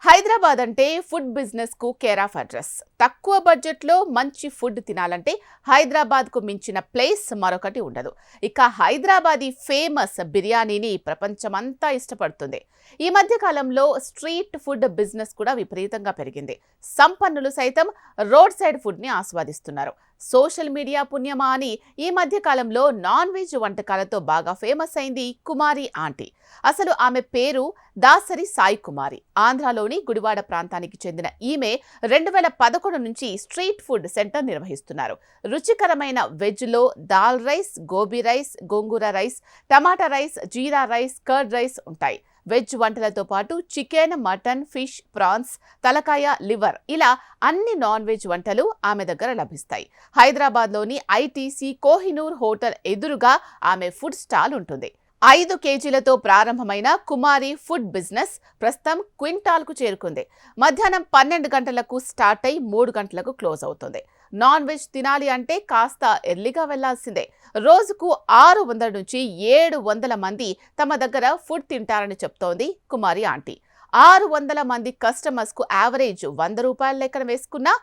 హైదరాబాద్ అంటే food business కు care of address. తక్కువ బడ్జెట్ లో మంచి ఫుడ్ తినాలంటే హైదరాబాద్ కు మించిన ప్లేస్ మరొకటి ఉండదు. ఇక హైదరాబాదీ ఫేమస్ బిర్యానీని ప్రపంచమంతా ఇష్టపడుతుంది. ఈ మధ్య కాలంలో స్ట్రీట్ ఫుడ్ బిజినెస్ కూడా విపరీతంగా పెరిగింది. సంపన్నులు సైతం రోడ్ సైడ్ ఫుడ్ ని ఆస్వాదిస్తున్నారు. సోషల్ మీడియా పుణ్యమా అని ఈ మధ్య కాలంలో నాన్ వెజ్ వంటకాలతో బాగా ఫేమస్ అయింది కుమారి ఆంటీ. అసలు ఆమె పేరు దాసరి సాయి కుమారి. ఆంధ్రాలోని గుడివాడ ప్రాంతానికి చెందిన ఈమె 2011 నుంచి స్ట్రీట్ ఫుడ్ సెంటర్ నిర్వహిస్తున్నారు. రుచికరమైన వెజ్లో దాల్ రైస్, గోబీ రైస్, గోంగూర రైస్, టమాటా రైస్, జీరా రైస్, కర్డ్ రైస్ ఉంటాయి. వెజ్ వంటలతో పాటు చికెన్, మటన్, ఫిష్, ప్రాన్స్, తలకాయ, లివర్ ఇలా అన్ని నాన్ వెజ్ వంటలు ఆమె దగ్గర లభిస్తాయి. హైదరాబాద్లోని ఐటీసీ కోహినూర్ హోటల్ ఎదురుగా ఆమె ఫుడ్ స్టాల్ ఉంటుంది. 5 కేజీలతో ప్రారంభమైన కుమారి ఫుడ్ బిజినెస్ ప్రస్తుతం క్వింటాల్కు చేరుకుంది. మధ్యాహ్నం 12 గంటలకు స్టార్ట్ అయి 3 గంటలకు క్లోజ్ అవుతుంది. నాన్ వెజ్ తినాలి అంటే కాస్త ఎర్లీగా వెళ్లాల్సిందే. రోజుకు 600 నుంచి 700 మంది తమ దగ్గర ఫుడ్ తింటారని చెప్తోంది కుమారి ఆంటీ. 600 మంది కస్టమర్స్ కు యావరేజ్ 100 రూపాయల లెక్కన వేసుకున్నా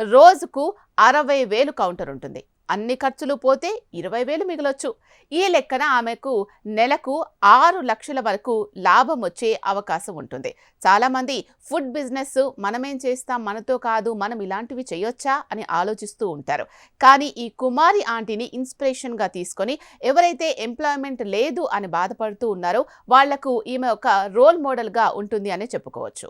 రోజుకు 60,000 కౌంటర్ ఉంటుంది. అన్ని ఖర్చులు పోతే 20,000 మిగలొచ్చు. ఈ లెక్కన ఆమెకు నెలకు 6 లక్షల వరకు లాభం వచ్చే అవకాశం ఉంటుంది. చాలా మంది ఫుడ్ బిజినెస్ మనమేం చేస్తాం, మనతో కాదు, మనం ఇలాంటివి చేయొచ్చా అని ఆలోచిస్తూ ఉంటారు. కానీ ఈ కుమారి ఆంటీని ఇన్స్పిరేషన్ గా తీసుకొని ఎవరైతే ఎంప్లాయ్మెంట్ లేదు అని బాధపడుతూ ఉన్నారో వాళ్లకు ఈమె ఒక రోల్ మోడల్ గా ఉంటుంది అని చెప్పుకోవచ్చు.